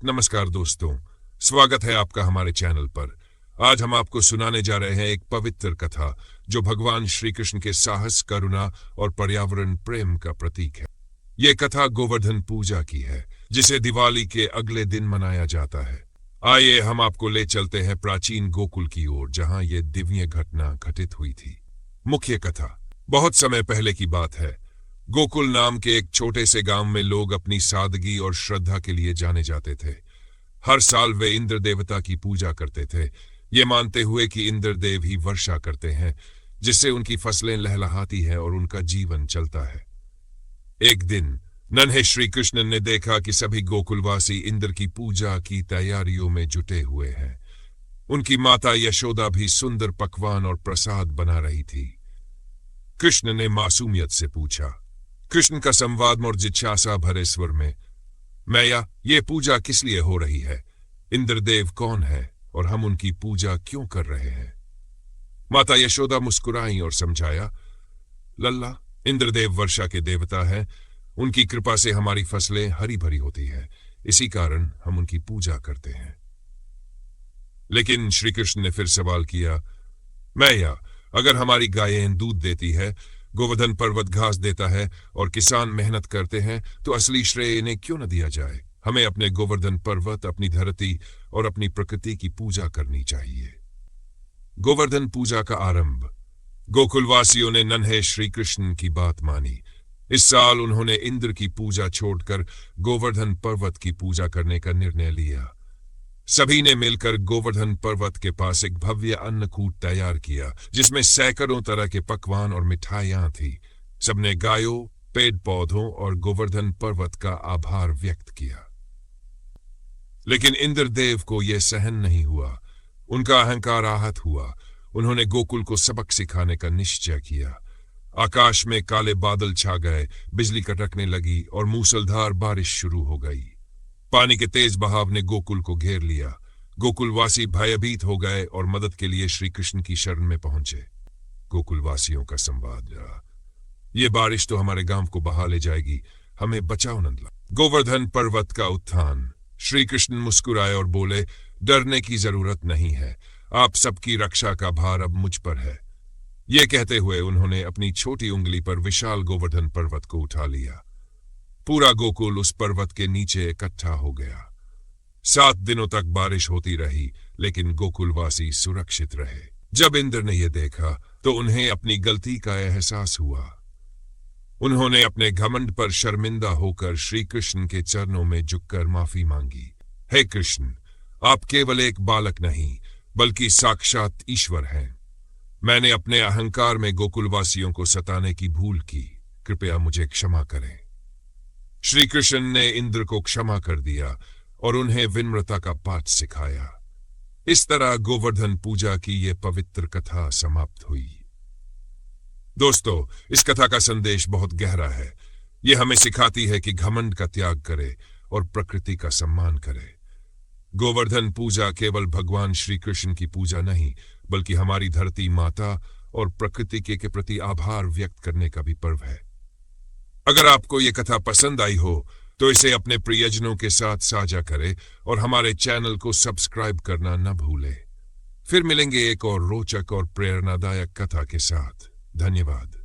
नमस्कार दोस्तों, स्वागत है आपका हमारे चैनल पर। आज हम आपको सुनाने जा रहे हैं एक पवित्र कथा जो भगवान श्री कृष्ण के साहस, करुणा और पर्यावरण प्रेम का प्रतीक है। ये कथा गोवर्धन पूजा की है, जिसे दिवाली के अगले दिन मनाया जाता है। आइए हम आपको ले चलते हैं प्राचीन गोकुल की ओर, जहां ये दिव्य घटना घटित हुई थी। मुख्य कथा बहुत समय पहले की बात है। गोकुल नाम के एक छोटे से गांव में लोग अपनी सादगी और श्रद्धा के लिए जाने जाते थे। हर साल वे इंद्र देवता की पूजा करते थे, ये मानते हुए कि इंद्र देव ही वर्षा करते हैं, जिससे उनकी फसलें लहलहाती हैं और उनका जीवन चलता है। एक दिन नन्हे श्री कृष्ण ने देखा कि सभी गोकुलवासी इंद्र की पूजा की तैयारियों में जुटे हुए हैं। उनकी माता यशोदा भी सुंदर पकवान और प्रसाद बना रही थी। कृष्ण ने मासूमियत से पूछा। कृष्ण का संवाद और जिज्ञासा भरे स्वर में, मैया, ये पूजा किस लिए हो रही है? इंद्रदेव कौन है और हम उनकी पूजा क्यों कर रहे हैं? माता यशोदा मुस्कुराई और समझाया, लल्ला, इंद्रदेव वर्षा के देवता हैं। उनकी कृपा से हमारी फसलें हरी भरी होती है, इसी कारण हम उनकी पूजा करते हैं। लेकिन श्री कृष्ण ने फिर सवाल किया, मैया, अगर हमारी गायें दूध देती है, गोवर्धन पर्वत घास देता है और किसान मेहनत करते हैं, तो असली श्रेय इन्हें क्यों न दिया जाए? हमें अपने गोवर्धन पर्वत, अपनी धरती और अपनी प्रकृति की पूजा करनी चाहिए। गोवर्धन पूजा का आरंभ। गोकुलवासियों ने नन्हे श्री कृष्ण की बात मानी। इस साल उन्होंने इंद्र की पूजा छोड़कर गोवर्धन पर्वत की पूजा करने का निर्णय लिया। सभी ने मिलकर गोवर्धन पर्वत के पास एक भव्य अन्नकूट तैयार किया, जिसमें सैकड़ों तरह के पकवान और मिठाइयां थी। सबने गायों, पेड़ पौधों और गोवर्धन पर्वत का आभार व्यक्त किया। लेकिन इंद्रदेव को यह सहन नहीं हुआ। उनका अहंकार आहत हुआ। उन्होंने गोकुल को सबक सिखाने का निश्चय किया। आकाश में काले बादल छा गए, बिजली कड़कने लगी और मूसलधार बारिश शुरू हो गई। पानी के तेज बहाव ने गोकुल को घेर लिया। गोकुलवासी भयभीत हो गए और मदद के लिए श्री कृष्ण की शरण में पहुंचे। गोकुलवासियों का संवाद रहा, ये बारिश तो हमारे गांव को बहा ले जाएगी, हमें बचाओ नंदला। गोवर्धन पर्वत का उत्थान। श्री कृष्ण मुस्कुराए और बोले, डरने की जरूरत नहीं है, आप सबकी रक्षा का भार अब मुझ पर है। ये कहते हुए उन्होंने अपनी छोटी उंगली पर विशाल गोवर्धन पर्वत को उठा लिया। पूरा गोकुल उस पर्वत के नीचे इकट्ठा हो गया। 7 दिनों तक बारिश होती रही, लेकिन गोकुलवासी सुरक्षित रहे। जब इंद्र ने यह देखा तो उन्हें अपनी गलती का एहसास हुआ। उन्होंने अपने घमंड पर शर्मिंदा होकर श्री कृष्ण के चरणों में झुककर माफी मांगी। हे कृष्ण, आप केवल एक बालक नहीं, बल्कि साक्षात ईश्वर हैं। मैंने अपने अहंकार में गोकुलवासियों को सताने की भूल की, कृपया मुझे क्षमा करें। श्री कृष्ण ने इंद्र को क्षमा कर दिया और उन्हें विनम्रता का पाठ सिखाया। इस तरह गोवर्धन पूजा की यह पवित्र कथा समाप्त हुई। दोस्तों, इस कथा का संदेश बहुत गहरा है। यह हमें सिखाती है कि घमंड का त्याग करें और प्रकृति का सम्मान करें। गोवर्धन पूजा केवल भगवान श्री कृष्ण की पूजा नहीं, बल्कि हमारी धरती माता और प्रकृति के प्रति आभार व्यक्त करने का भी पर्व है। अगर आपको ये कथा पसंद आई हो तो इसे अपने प्रियजनों के साथ साझा करें और हमारे चैनल को सब्सक्राइब करना न भूलें। फिर मिलेंगे एक और रोचक और प्रेरणादायक कथा के साथ। धन्यवाद।